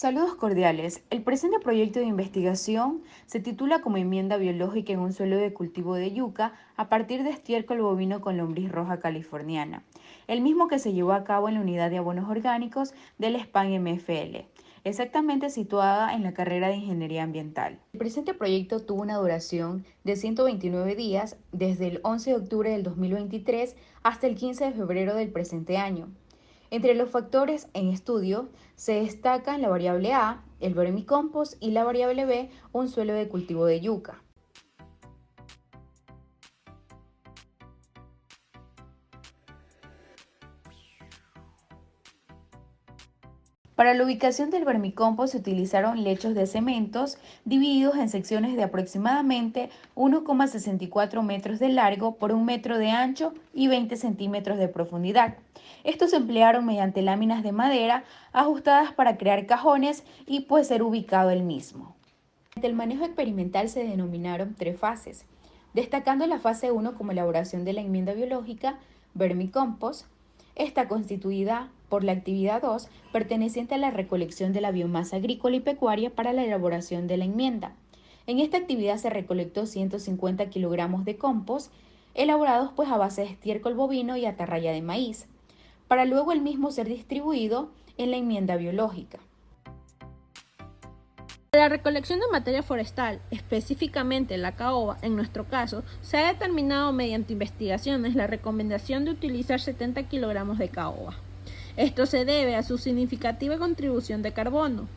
Saludos cordiales. El presente proyecto de investigación se titula como enmienda biológica en un suelo de cultivo de yuca a partir de estiércol bovino con lombriz roja californiana, el mismo que se llevó a cabo en la unidad de abonos orgánicos del SPAN MFL, exactamente situada en la carrera de Ingeniería Ambiental. El presente proyecto tuvo una duración de 129 días desde el 11 de octubre del 2023 hasta el 15 de febrero del presente año. Entre los factores en estudio se destacan la variable A, el vermicompost, y la variable B, un suelo de cultivo de yuca. Para la ubicación del vermicompost se utilizaron lechos de cementos divididos en secciones de aproximadamente 1,64 metros de largo por 1 metro de ancho y 20 centímetros de profundidad. Estos se emplearon mediante láminas de madera ajustadas para crear cajones y pues ser ubicado el mismo. Durante el manejo experimental se denominaron 3 fases, destacando la fase 1 como elaboración de la enmienda biológica, vermicompost. Está constituida por la actividad 2, perteneciente a la recolección de la biomasa agrícola y pecuaria para la elaboración de la enmienda. En esta actividad se recolectó 150 kilogramos de compost, elaborados pues a base de estiércol bovino y atarraya de maíz, para luego el mismo ser distribuido en la enmienda biológica. La recolección de materia forestal, específicamente la caoba, en nuestro caso, se ha determinado mediante investigaciones la recomendación de utilizar 70 kilogramos de caoba. Esto se debe a su significativa contribución de carbono,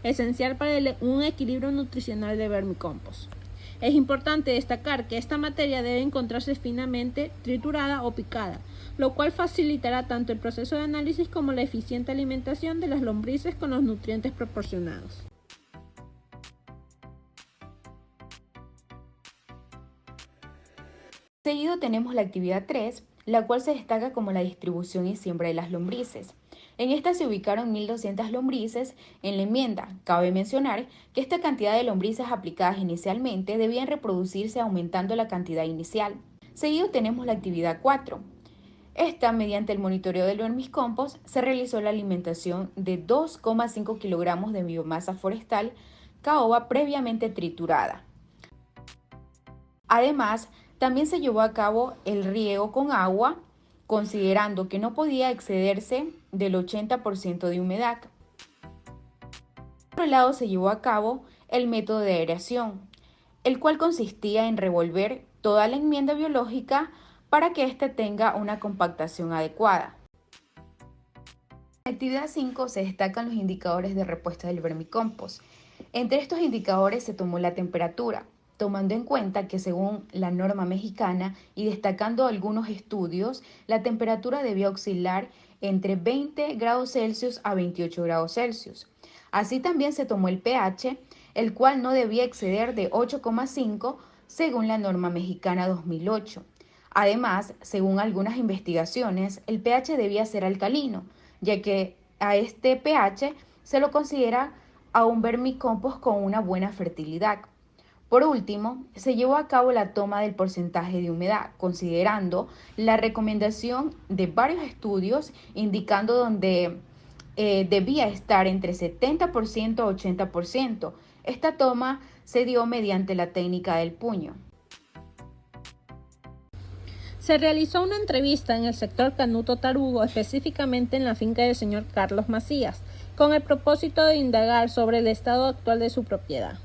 esencial para un equilibrio nutricional de vermicompost. Es importante destacar que esta materia debe encontrarse finamente triturada o picada, lo cual facilitará tanto el proceso de análisis como la eficiente alimentación de las lombrices con los nutrientes proporcionados. Seguido tenemos la actividad 3, la cual se destaca como la distribución y siembra de las lombrices. En esta se ubicaron 1.200 lombrices en la enmienda. Cabe mencionar que esta cantidad de lombrices aplicadas inicialmente debían reproducirse aumentando la cantidad inicial. Seguido tenemos la actividad 4. Esta, mediante el monitoreo del vermicompost, se realizó la alimentación de 2,5 kilogramos de biomasa forestal caoba previamente triturada. Además, también se llevó a cabo el riego con agua, considerando que no podía excederse del 80% de humedad. Por otro lado, se llevó a cabo el método de aireación, el cual consistía en revolver toda la enmienda biológica para que ésta tenga una compactación adecuada. En la actividad 5 se destacan los indicadores de respuesta del vermicompost. Entre estos indicadores se tomó la temperatura, tomando en cuenta que según la norma mexicana y destacando algunos estudios, la temperatura debía oscilar entre 20 grados Celsius a 28 grados Celsius. Así también se tomó el pH, el cual no debía exceder de 8,5 según la norma mexicana 2008. Además, según algunas investigaciones, el pH debía ser alcalino, ya que a este pH se lo considera a un vermicompost con una buena fertilidad. Por último, se llevó a cabo la toma del porcentaje de humedad, considerando la recomendación de varios estudios indicando donde debía estar entre 70% a 80%. Esta toma se dio mediante la técnica del puño. Se realizó una entrevista en el sector Canuto Tarugo, específicamente en la finca del señor Carlos Macías, con el propósito de indagar sobre el estado actual de su propiedad.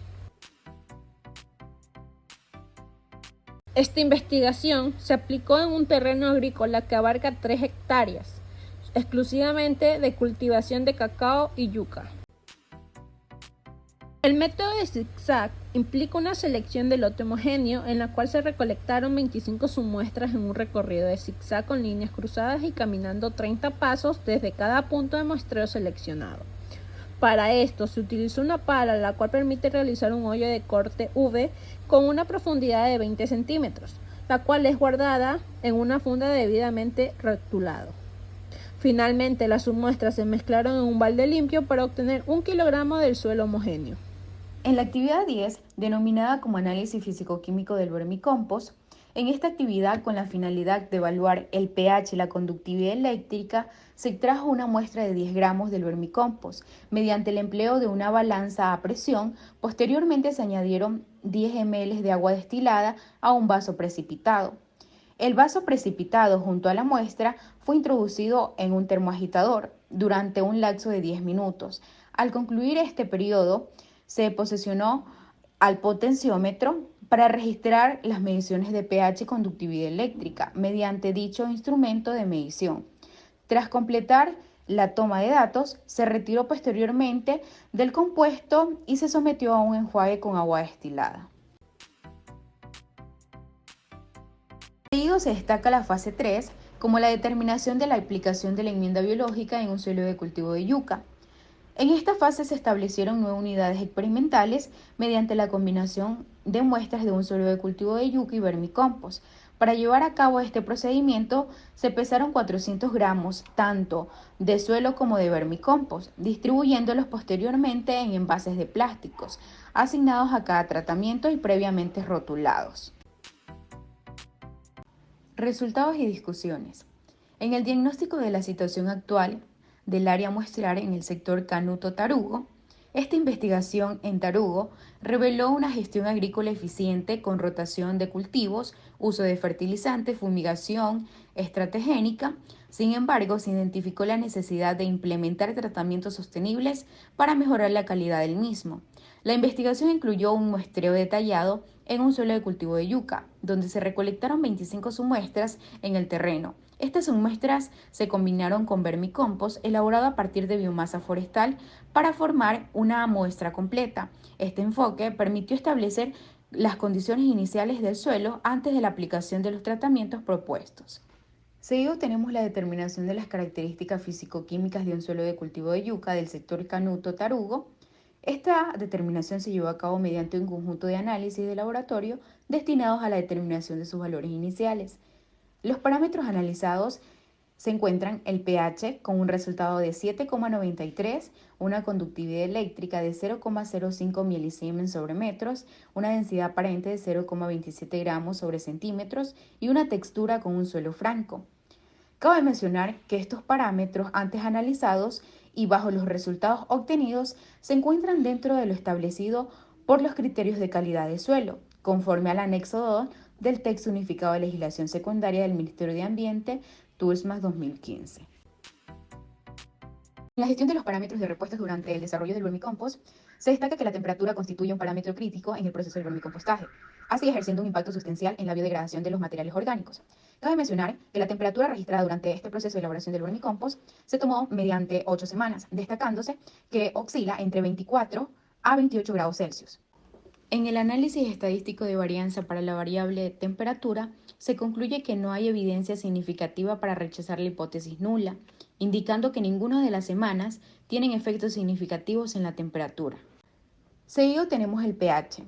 Esta investigación se aplicó en un terreno agrícola que abarca 3 hectáreas, exclusivamente de cultivación de cacao y yuca. El método de zigzag implica una selección de lote homogéneo en la cual se recolectaron 25 submuestras en un recorrido de zigzag con líneas cruzadas y caminando 30 pasos desde cada punto de muestreo seleccionado. Para esto se utilizó una pala la cual permite realizar un hoyo de corte V con una profundidad de 20 centímetros, la cual es guardada en una funda debidamente rotulado. Finalmente, las submuestras se mezclaron en un balde limpio para obtener 1 kilogramo del suelo homogéneo. En la actividad 10, denominada como análisis físico-químico del vermicompost, En esta actividad, con la finalidad de evaluar el pH y la conductividad eléctrica, se extrajo una muestra de 10 gramos del vermicompost mediante el empleo de una balanza a presión. Posteriormente se añadieron 10 ml de agua destilada a un vaso precipitado. El vaso precipitado junto a la muestra fue introducido en un termoagitador durante un lapso de 10 minutos. Al concluir este periodo, se posesionó al potenciómetro para registrar las mediciones de pH y conductividad eléctrica mediante dicho instrumento de medición. Tras completar la toma de datos, se retiró posteriormente del compuesto y se sometió a un enjuague con agua destilada. Seguido se destaca la fase 3 como la determinación de la aplicación de la enmienda biológica en un suelo de cultivo de yuca. En esta fase se establecieron 9 unidades experimentales mediante la combinación de muestras de un suelo de cultivo de yuca y vermicompost. Para llevar a cabo este procedimiento se pesaron 400 gramos tanto de suelo como de vermicompost, distribuyéndolos posteriormente en envases de plásticos, asignados a cada tratamiento y previamente rotulados. Resultados y discusiones. En el diagnóstico de la situación actual del área muestral en el sector Canuto-Tarugo, esta investigación en Tarugo reveló una gestión agrícola eficiente con rotación de cultivos, uso de fertilizantes, fumigación estrategénica. Sin embargo, se identificó la necesidad de implementar tratamientos sostenibles para mejorar la calidad del mismo. La investigación incluyó un muestreo detallado en un suelo de cultivo de yuca, donde se recolectaron 25 submuestras en el terreno. Estas submuestras se combinaron con vermicompost elaborado a partir de biomasa forestal para formar una muestra completa. Este enfoque permitió establecer las condiciones iniciales del suelo antes de la aplicación de los tratamientos propuestos. Seguido tenemos la determinación de las características físico-químicas de un suelo de cultivo de yuca del sector Canuto-Tarugo. Esta determinación se llevó a cabo mediante un conjunto de análisis de laboratorio destinados a la determinación de sus valores iniciales. Los parámetros analizados se encuentran el pH con un resultado de 7,93, una conductividad eléctrica de 0,05 milisiemens sobre metros, una densidad aparente de 0,27 gramos sobre centímetros y una textura con un suelo franco. Cabe mencionar que estos parámetros antes analizados y bajo los resultados obtenidos se encuentran dentro de lo establecido por los criterios de calidad de suelo, conforme al anexo 2 del texto unificado de legislación secundaria del Ministerio de Ambiente, TULSMAS 2015. En la gestión de los parámetros de repuestos durante el desarrollo del vermicompost, se destaca que la temperatura constituye un parámetro crítico en el proceso del vermicompostaje, así ejerciendo un impacto sustancial en la biodegradación de los materiales orgánicos. Cabe mencionar que la temperatura registrada durante este proceso de elaboración del vermicompost se tomó mediante 8 semanas, destacándose que oscila entre 24 a 28 grados Celsius. En el análisis estadístico de varianza para la variable temperatura, se concluye que no hay evidencia significativa para rechazar la hipótesis nula, indicando que ninguna de las semanas tienen efectos significativos en la temperatura. Seguido tenemos el pH.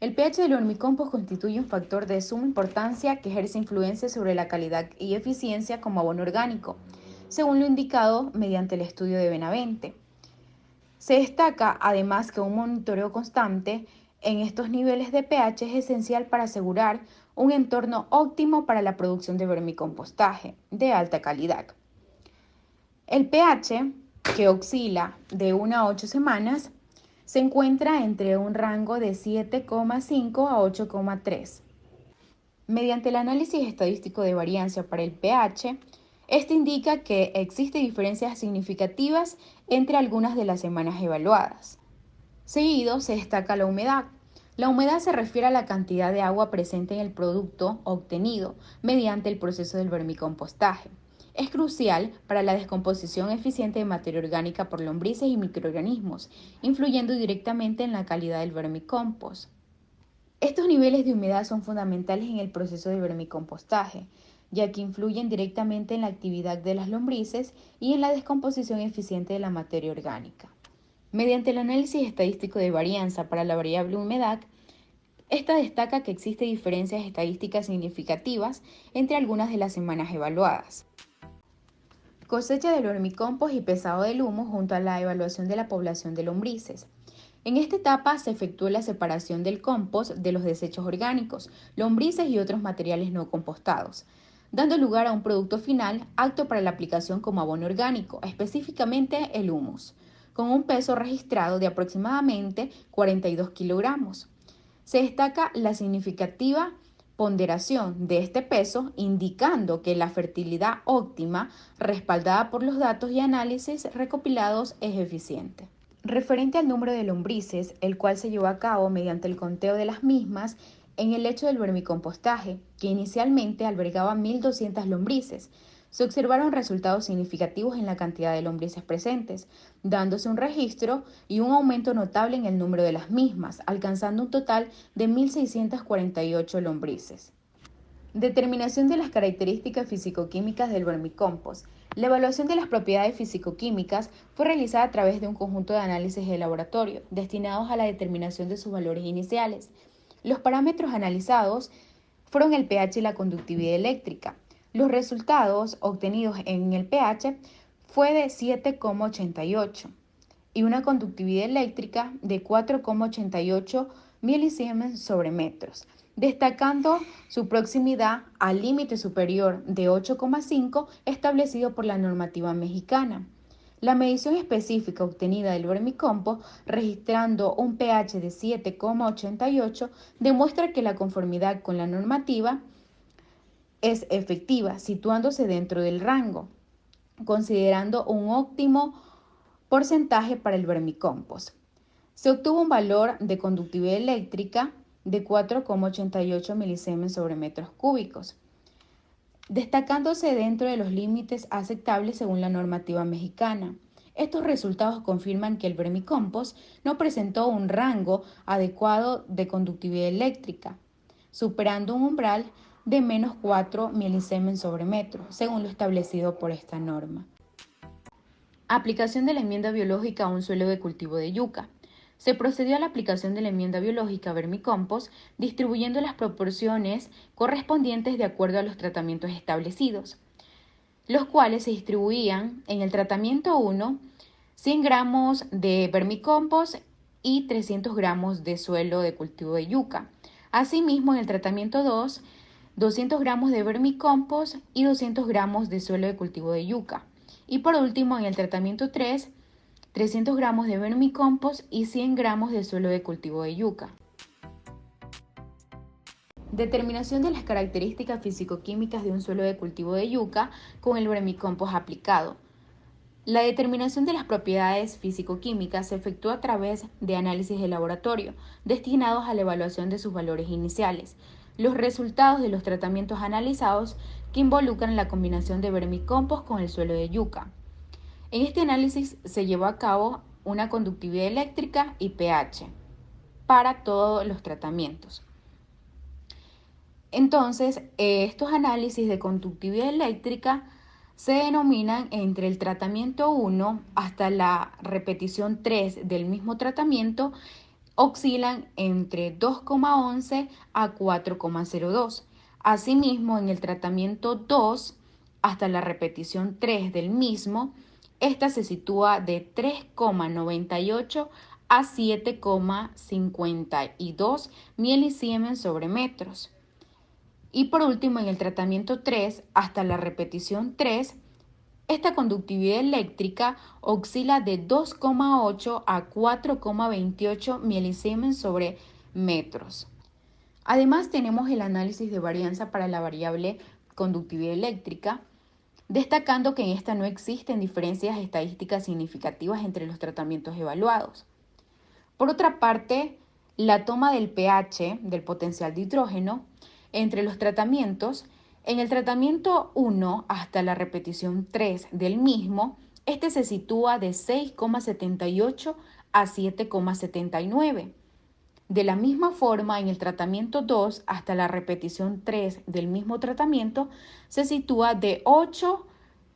El pH del vermicompost constituye un factor de suma importancia que ejerce influencia sobre la calidad y eficiencia como abono orgánico, según lo indicado mediante el estudio de Benavente. Se destaca además que un monitoreo constante en estos niveles de pH es esencial para asegurar un entorno óptimo para la producción de vermicompostaje de alta calidad. El pH, que oscila de 1 a 8 semanas, se encuentra entre un rango de 7,5 a 8,3. Mediante el análisis estadístico de varianza para el pH, este indica que existen diferencias significativas entre algunas de las semanas evaluadas. Seguido se destaca la humedad. La humedad se refiere a la cantidad de agua presente en el producto obtenido mediante el proceso del vermicompostaje. Es crucial para la descomposición eficiente de materia orgánica por lombrices y microorganismos, influyendo directamente en la calidad del vermicompost. Estos niveles de humedad son fundamentales en el proceso de vermicompostaje, ya que influyen directamente en la actividad de las lombrices y en la descomposición eficiente de la materia orgánica. Mediante el análisis estadístico de varianza para la variable humedad, esta destaca que existen diferencias estadísticas significativas entre algunas de las semanas evaluadas. Cosecha del vermicompost y pesado del humo junto a la evaluación de la población de lombrices. En esta etapa se efectúa la separación del compost de los desechos orgánicos, lombrices y otros materiales no compostados, dando lugar a un producto final apto para la aplicación como abono orgánico, específicamente el humus, con un peso registrado de aproximadamente 42 kilogramos. Se destaca la significativa ponderación de este peso, indicando que la fertilidad óptima, respaldada por los datos y análisis recopilados, es eficiente. Referente al número de lombrices, el cual se llevó a cabo mediante el conteo de las mismas en el hecho del vermicompostaje, que inicialmente albergaba 1.200 lombrices, se observaron resultados significativos en la cantidad de lombrices presentes, dándose un registro y un aumento notable en el número de las mismas, alcanzando un total de 1.648 lombrices. Determinación de las características físico-químicas del vermicompost. La evaluación de las propiedades físico-químicas fue realizada a través de un conjunto de análisis de laboratorio destinados a la determinación de sus valores iniciales. Los parámetros analizados fueron el pH y la conductividad eléctrica. Los resultados obtenidos en el pH fue de 7,88 y una conductividad eléctrica de 4,88 milisiemens sobre metros, destacando su proximidad al límite superior de 8,5 establecido por la normativa mexicana. La medición específica obtenida del vermicompost, registrando un pH de 7,88, demuestra que la conformidad con la normativa es efectiva, situándose dentro del rango, considerando un óptimo porcentaje para el vermicompost. Se obtuvo un valor de conductividad eléctrica de 4,88 milisiemens sobre metros cúbicos, destacándose dentro de los límites aceptables según la normativa mexicana. Estos resultados confirman que el vermicompost no presentó un rango adecuado de conductividad eléctrica, superando un umbral de menos 4 milisiemens sobre metro, según lo establecido por esta norma. Aplicación de la enmienda biológica a un suelo de cultivo de yuca. Se procedió a la aplicación de la enmienda biológica a vermicompost, distribuyendo las proporciones correspondientes de acuerdo a los tratamientos establecidos, los cuales se distribuían en el tratamiento 1, 100 gramos de vermicompost y 300 gramos de suelo de cultivo de yuca. Asimismo, en el tratamiento 2, 200 gramos de vermicompost y 200 gramos de suelo de cultivo de yuca. Y por último, en el tratamiento 3, 300 gramos de vermicompost y 100 gramos de suelo de cultivo de yuca. Determinación de las características físico-químicas de un suelo de cultivo de yuca con el vermicompost aplicado. La determinación de las propiedades físico-químicas se efectúa a través de análisis de laboratorio, destinados a la evaluación de sus valores iniciales. Los resultados de los tratamientos analizados que involucran la combinación de vermicompost con el suelo de yuca. En este análisis se llevó a cabo una conductividad eléctrica y pH para todos los tratamientos. Entonces, estos análisis de conductividad eléctrica se denominan entre el tratamiento 1 hasta la repetición 3 del mismo tratamiento, oscilan entre 2,11 a 4,02. Asimismo, en el tratamiento 2 hasta la repetición 3 del mismo, esta se sitúa de 3,98 a 7,52 milisiemens sobre metros. Y por último, en el tratamiento 3 hasta la repetición 3, esta conductividad eléctrica oscila de 2,8 a 4,28 milisiemens sobre metros. Además, tenemos el análisis de varianza para la variable conductividad eléctrica, destacando que en esta no existen diferencias estadísticas significativas entre los tratamientos evaluados. Por otra parte, la toma del pH, del potencial de hidrógeno, entre los tratamientos, en el tratamiento 1 hasta la repetición 3 del mismo, este se sitúa de 6,78 a 7,79. De la misma forma, en el tratamiento 2 hasta la repetición 3 del mismo tratamiento, se sitúa de 8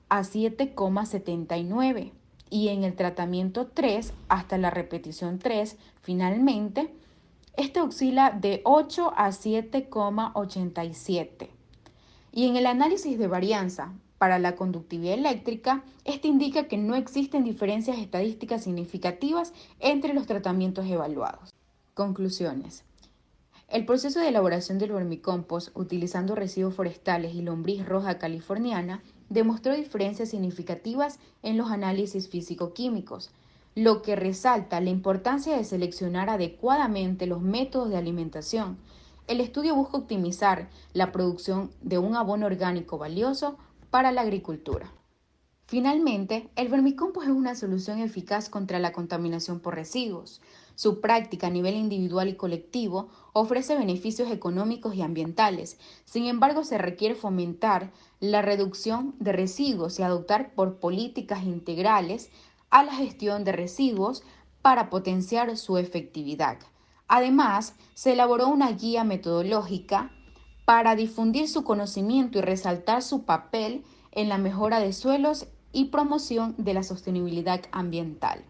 a 7,79. Y en el tratamiento 3 hasta la repetición 3, finalmente, este oscila de 8 a 7,87. Y en el análisis de varianza Para la conductividad eléctrica, este indica que no existen diferencias estadísticas significativas entre los tratamientos evaluados. Conclusiones. El proceso de elaboración del vermicompost utilizando residuos forestales y lombriz roja californiana demostró diferencias significativas en los análisis físico-químicos, lo que resalta la importancia de seleccionar adecuadamente los métodos de alimentación. El estudio busca optimizar la producción de un abono orgánico valioso para la agricultura. Finalmente, el vermicompost es una solución eficaz contra la contaminación por residuos. Su práctica a nivel individual y colectivo ofrece beneficios económicos y ambientales. Sin embargo, se requiere fomentar la reducción de residuos y adoptar por políticas integrales a la gestión de residuos para potenciar su efectividad. Además, se elaboró una guía metodológica para difundir su conocimiento y resaltar su papel en la mejora de suelos y promoción de la sostenibilidad ambiental.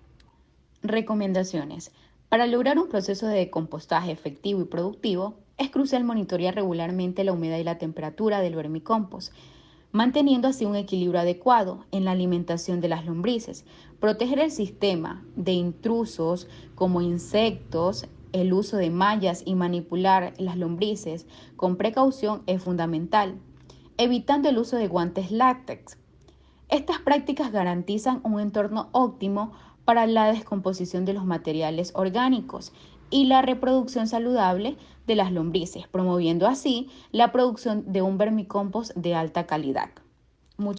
Recomendaciones. Para lograr un proceso de compostaje efectivo y productivo, es crucial monitorear regularmente la humedad y la temperatura del vermicompost, manteniendo así un equilibrio adecuado en la alimentación de las lombrices. Proteger el sistema de intrusos como insectos, el uso de mallas y manipular las lombrices con precaución es fundamental, evitando el uso de guantes látex. Estas prácticas garantizan un entorno óptimo para la descomposición de los materiales orgánicos y la reproducción saludable de las lombrices, promoviendo así la producción de un vermicompost de alta calidad.